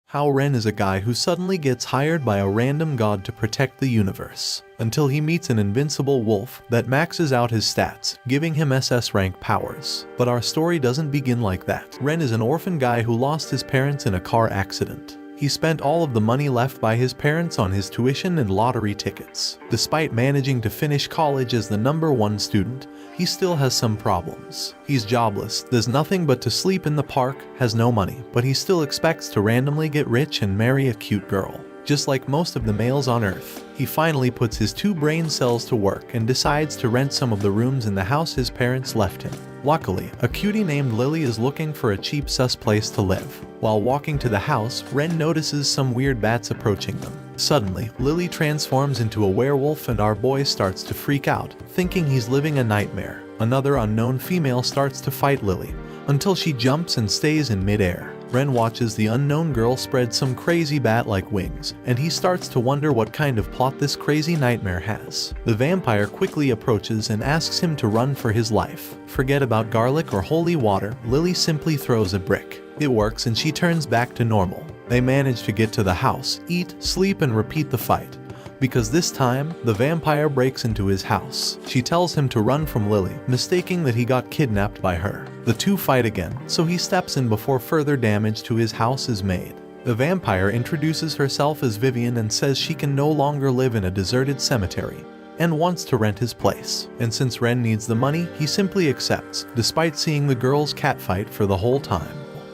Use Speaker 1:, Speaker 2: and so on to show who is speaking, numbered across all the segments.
Speaker 1: How Ren is a guy who suddenly gets hired by a random god to protect the universe, until he meets an invincible wolf that maxes out his stats, giving him SS rank powers. But our story doesn't begin like that. Ren is an orphan guy who lost his parents in a car accident. He spent all of the money left by his parents on his tuition and lottery tickets. Despite managing to finish college as the #1 student, he still has some problems. He's jobless, does nothing but to sleep in the park, has no money, but he still expects to randomly get rich and marry a cute girl. Just like most of the males on Earth, he finally puts his 2 brain cells to work and decides to rent some of the rooms in the house his parents left him. Luckily, a cutie named Lily is looking for a cheap sus place to live. While walking to the house, Ren notices some weird bats approaching them. Suddenly, Lily transforms into a werewolf and our boy starts to freak out, thinking he's living a nightmare. Another unknown female starts to fight Lily, until she jumps and stays in midair. Ren watches the unknown girl spread some crazy bat-like wings, and he starts to wonder what kind of plot this crazy nightmare has. The vampire quickly approaches and asks him to run for his life. Forget about garlic or holy water, Lily simply throws a brick. It works and she turns back to normal. They manage to get to the house, eat, sleep, and repeat the fight. Because this time, the vampire breaks into his house. She tells him to run from Lily, mistaking that he got kidnapped by her. The two fight again, so he steps in before further damage to his house is made. The vampire introduces herself as Vivian and says she can no longer live in a deserted cemetery, and wants to rent his place. And since Ren needs the money, he simply accepts, despite seeing the girls catfight for the whole time.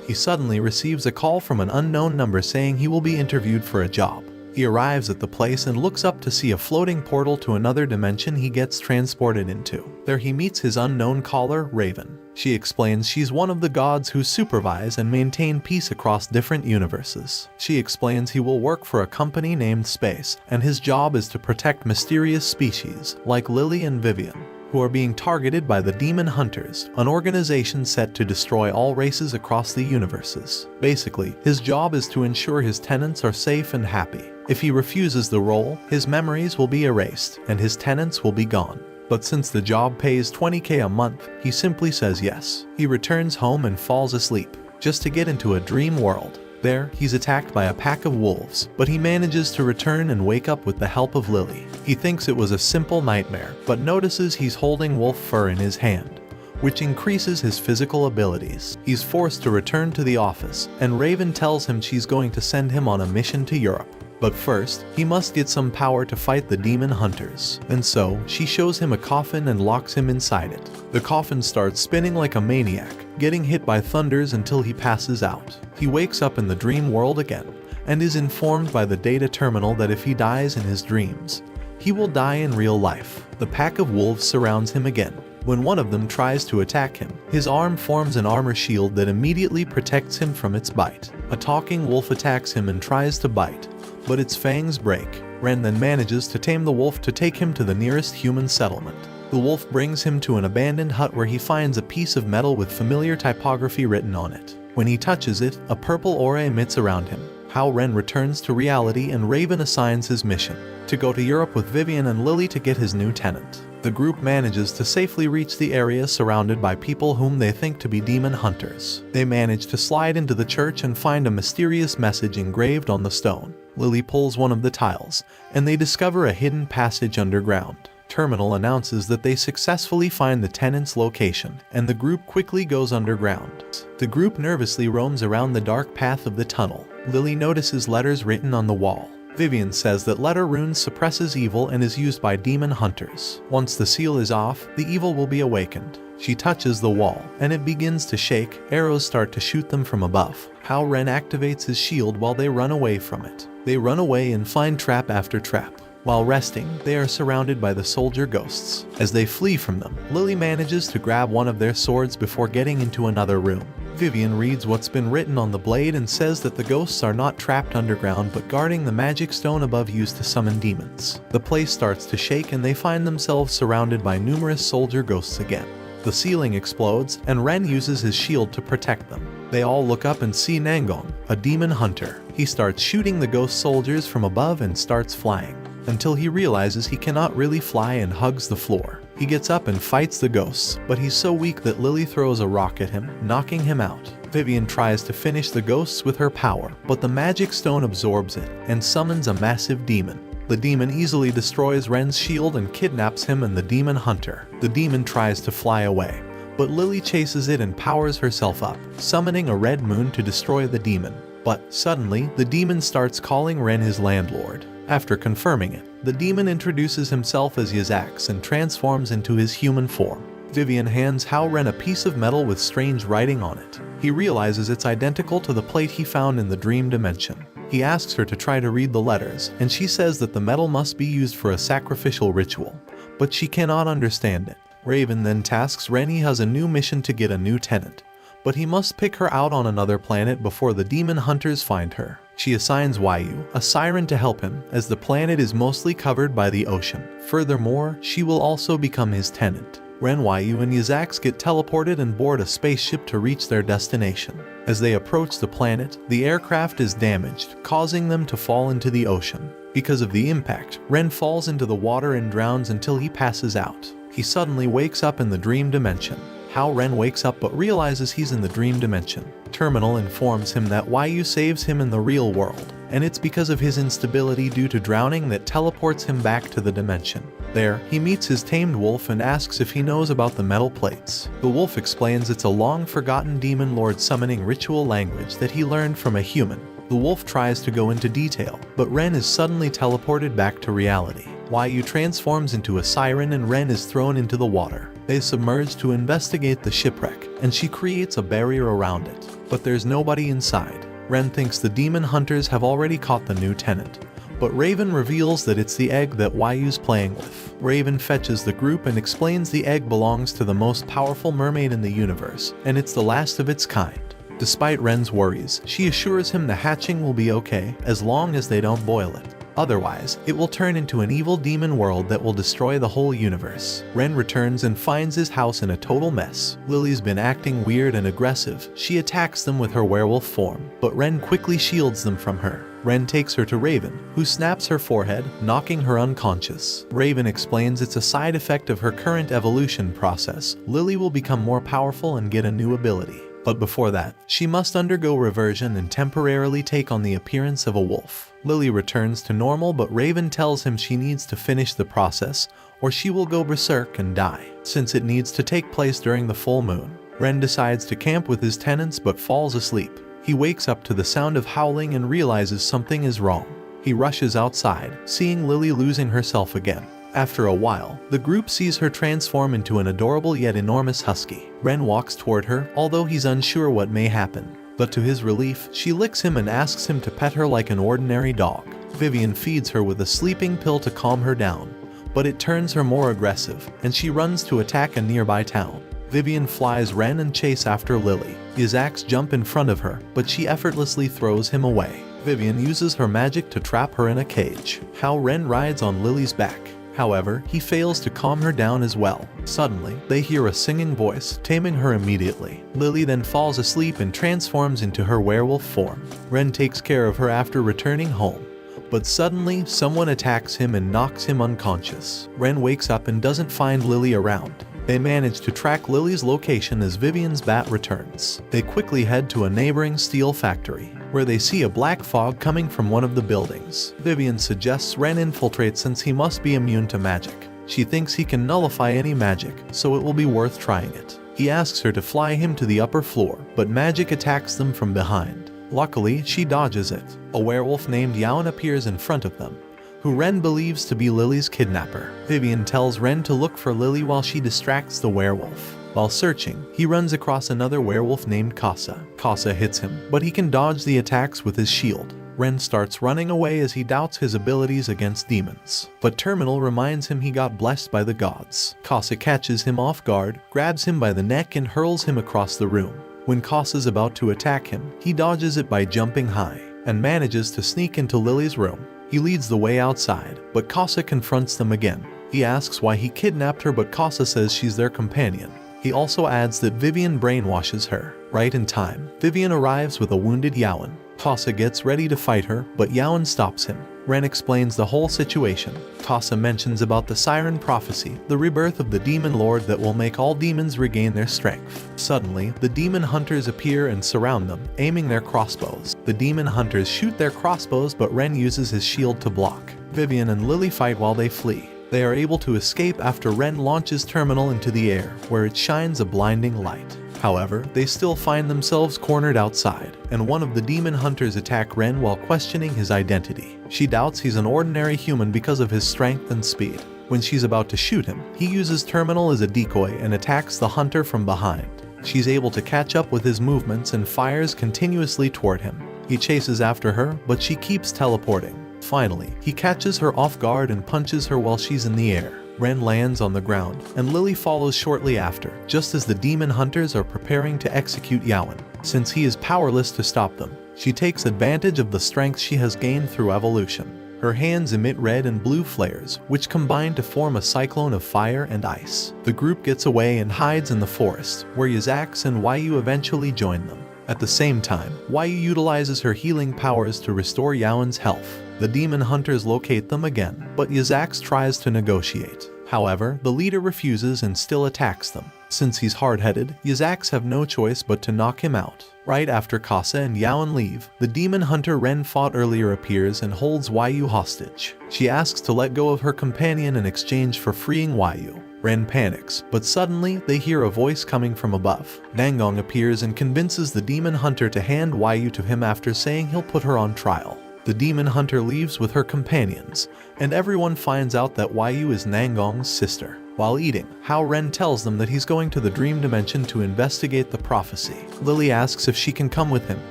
Speaker 1: He suddenly receives a call from an unknown number saying he will be interviewed for a job. He arrives at the place and looks up to see a floating portal to another dimension he gets transported into. There he meets his unknown caller, Raven. She explains she's one of the gods who supervise and maintain peace across different universes. She explains he will work for a company named Space, and his job is to protect mysterious species, like Lily and Vivian, who are being targeted by the Demon Hunters, an organization set to destroy all races across the universes. Basically, his job is to ensure his tenants are safe and happy. If he refuses the role, his memories will be erased, and his tenants will be gone. But since the job pays 20k a month, he simply says yes. He returns home and falls asleep, just to get into a dream world. There, he's attacked by a pack of wolves, but he manages to return and wake up with the help of Lily. He thinks it was a simple nightmare, but notices he's holding wolf fur in his hand, which increases his physical abilities. He's forced to return to the office, and Raven tells him she's going to send him on a mission to Europe. But first, he must get some power to fight the demon hunters. And so, she shows him a coffin and locks him inside it. The coffin starts spinning like a maniac, getting hit by thunders until he passes out. He wakes up in the dream world again, and is informed by the data terminal that if he dies in his dreams, he will die in real life. The pack of wolves surrounds him again. When one of them tries to attack him, his arm forms an armor shield that immediately protects him from its bite. A talking wolf attacks him and tries to bite, but its fangs break. Ren then manages to tame the wolf to take him to the nearest human settlement. The wolf brings him to an abandoned hut where he finds a piece of metal with familiar typography written on it. When he touches it, a purple aura emits around him. How Ren returns to reality and Raven assigns his mission to go to Europe with Vivian and Lily to get his new tenant. The group manages to safely reach the area surrounded by people whom they think to be demon hunters. They manage to slide into the church and find a mysterious message engraved on the stone. Lily pulls one of the tiles, and they discover a hidden passage underground. Terminal announces that they successfully find the tenant's location, and the group quickly goes underground. The group nervously roams around the dark path of the tunnel. Lily notices letters written on the wall. Vivian says that letter runes suppresses evil and is used by demon hunters. Once the seal is off, the evil will be awakened. She touches the wall, and it begins to shake. Arrows start to shoot them from above. How Ren activates his shield while they run away from it. They run away and find trap after trap. While resting, they are surrounded by the soldier ghosts. As they flee from them, Lily manages to grab one of their swords before getting into another room. Vivian reads what's been written on the blade and says that the ghosts are not trapped underground but guarding the magic stone above used to summon demons. The place starts to shake and they find themselves surrounded by numerous soldier ghosts again. The ceiling explodes, and Ren uses his shield to protect them. They all look up and see Nangong, a demon hunter. He starts shooting the ghost soldiers from above and starts flying, until he realizes he cannot really fly and hugs the floor. He gets up and fights the ghosts, but he's so weak that Lily throws a rock at him, knocking him out. Vivian tries to finish the ghosts with her power, but the magic stone absorbs it and summons a massive demon. The demon easily destroys Ren's shield and kidnaps him and the demon hunter. The demon tries to fly away, but Lily chases it and powers herself up, summoning a red moon to destroy the demon. But suddenly, the demon starts calling Ren his landlord. After confirming it, the demon introduces himself as Yazax and transforms into his human form. Vivian hands Hao Ren a piece of metal with strange writing on it. He realizes it's identical to the plate he found in the dream dimension. He asks her to try to read the letters, and she says that the metal must be used for a sacrificial ritual, but she cannot understand it. Raven then tasks Ren he has a new mission to get a new tenant, but he must pick her out on another planet before the demon hunters find her. She assigns Yu, a siren, to help him, as the planet is mostly covered by the ocean. Furthermore, she will also become his tenant. Ren, Yu, and Yazax get teleported and board a spaceship to reach their destination. As they approach the planet, the aircraft is damaged, causing them to fall into the ocean. Because of the impact, Ren falls into the water and drowns until he passes out. He suddenly wakes up in the dream dimension. Hao Ren wakes up but realizes he's in the dream dimension. Terminal informs him that Yu saves him in the real world, and it's because of his instability due to drowning that teleports him back to the dimension. There, he meets his tamed wolf and asks if he knows about the metal plates. The wolf explains it's a long-forgotten demon lord summoning ritual language that he learned from a human. The wolf tries to go into detail, but Ren is suddenly teleported back to reality. Yu transforms into a siren and Ren is thrown into the water. They submerge to investigate the shipwreck, and she creates a barrier around it. But there's nobody inside. Ren thinks the demon hunters have already caught the new tenant, but Raven reveals that it's the egg that Yu's playing with. Raven fetches the group and explains the egg belongs to the most powerful mermaid in the universe, and it's the last of its kind. Despite Ren's worries, she assures him the hatching will be okay as long as they don't boil it. Otherwise, it will turn into an evil demon world that will destroy the whole universe. Ren returns and finds his house in a total mess. Lily's been acting weird and aggressive. She attacks them with her werewolf form, but Ren quickly shields them from her. Ren takes her to Raven, who snaps her forehead, knocking her unconscious. Raven explains it's a side effect of her current evolution process. Lily will become more powerful and get a new ability. But before that, she must undergo reversion and temporarily take on the appearance of a wolf. Lily returns to normal, but Raven tells him she needs to finish the process or she will go berserk and die, since it needs to take place during the full moon. Ren decides to camp with his tenants but falls asleep. He wakes up to the sound of howling and realizes something is wrong. He rushes outside, seeing Lily losing herself again. After a while, the group sees her transform into an adorable yet enormous husky. Ren walks toward her, although he's unsure what may happen. But to his relief, she licks him and asks him to pet her like an ordinary dog. Vivian feeds her with a sleeping pill to calm her down, but it turns her more aggressive, and she runs to attack a nearby town. Vivian flies Ren and chase after Lily. Yazax jump in front of her, but she effortlessly throws him away. Vivian uses her magic to trap her in a cage. Hao Ren rides on Lily's back. However, he fails to calm her down as well. Suddenly, they hear a singing voice, taming her immediately. Lily then falls asleep and transforms into her werewolf form. Ren takes care of her after returning home. But suddenly, someone attacks him and knocks him unconscious. Ren wakes up and doesn't find Lily around. They manage to track Lily's location as Vivian's bat returns. They quickly head to a neighboring steel factory, where they see a black fog coming from one of the buildings. Vivian suggests Ren infiltrate since he must be immune to magic. She thinks he can nullify any magic, so it will be worth trying it. He asks her to fly him to the upper floor, but magic attacks them from behind. Luckily, she dodges it. A werewolf named Yaon appears in front of them, who Ren believes to be Lily's kidnapper. Vivian tells Ren to look for Lily while she distracts the werewolf. While searching, he runs across another werewolf named Casa. Casa hits him, but he can dodge the attacks with his shield. Ren starts running away as he doubts his abilities against demons, but Terminal reminds him he got blessed by the gods. Casa catches him off guard, grabs him by the neck and hurls him across the room. When Casa's about to attack him, he dodges it by jumping high, and manages to sneak into Lily's room. He leads the way outside, but Casa confronts them again. He asks why he kidnapped her, but Casa says she's their companion. He also adds that Vivian brainwashes her. Right in time, Vivian arrives with a wounded Yaon. Casa gets ready to fight her, but Yaon stops him. Ren explains the whole situation. Casa mentions about the siren prophecy, the rebirth of the demon lord that will make all demons regain their strength. Suddenly, the demon hunters appear and surround them, aiming their crossbows. The demon hunters shoot their crossbows, but Ren uses his shield to block. Vivian and Lily fight while they flee. They are able to escape after Ren launches Terminal into the air, where it shines a blinding light. However, they still find themselves cornered outside, and one of the demon hunters attack Ren while questioning his identity. She doubts he's an ordinary human because of his strength and speed. When she's about to shoot him, he uses Terminal as a decoy and attacks the hunter from behind. She's able to catch up with his movements and fires continuously toward him. He chases after her, but she keeps teleporting. Finally, he catches her off guard and punches her while she's in the air. Ren lands on the ground, and Lily follows shortly after, just as the demon hunters are preparing to execute Yawen. Since he is powerless to stop them, she takes advantage of the strength she has gained through evolution. Her hands emit red and blue flares, which combine to form a cyclone of fire and ice. The group gets away and hides in the forest, where Yazax and Yu eventually join them. At the same time, Yu utilizes her healing powers to restore Yawen's health. The demon hunters locate them again, but Yazax tries to negotiate. However, the leader refuses and still attacks them. Since he's hard-headed, Yazax have no choice but to knock him out. Right after Casa and Yawen leave, the demon hunter Ren fought earlier appears and holds Yu hostage. She asks to let go of her companion in exchange for freeing Yu. Ren panics, but suddenly they hear a voice coming from above. Nangong appears and convinces the demon hunter to hand Yu to him after saying he'll put her on trial. The demon hunter leaves with her companions, and everyone finds out that Yu is Nangong's sister. While eating, Ren tells them that he's going to the dream dimension to investigate the prophecy. Lily asks if she can come with him,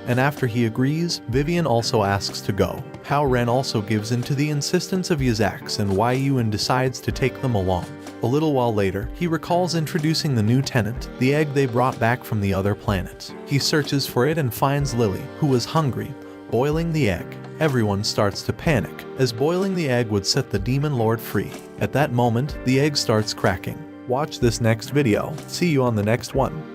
Speaker 1: and after he agrees, Vivian also asks to go. Ren also gives in to the insistence of Yazax and Yu and decides to take them along. A little while later, he recalls introducing the new tenant, the egg they brought back from the other planet. He searches for it and finds Lily, who was hungry, boiling the egg. Everyone starts to panic, as boiling the egg would set the demon lord free. At that moment, the egg starts cracking. Watch this next video. See you on the next one.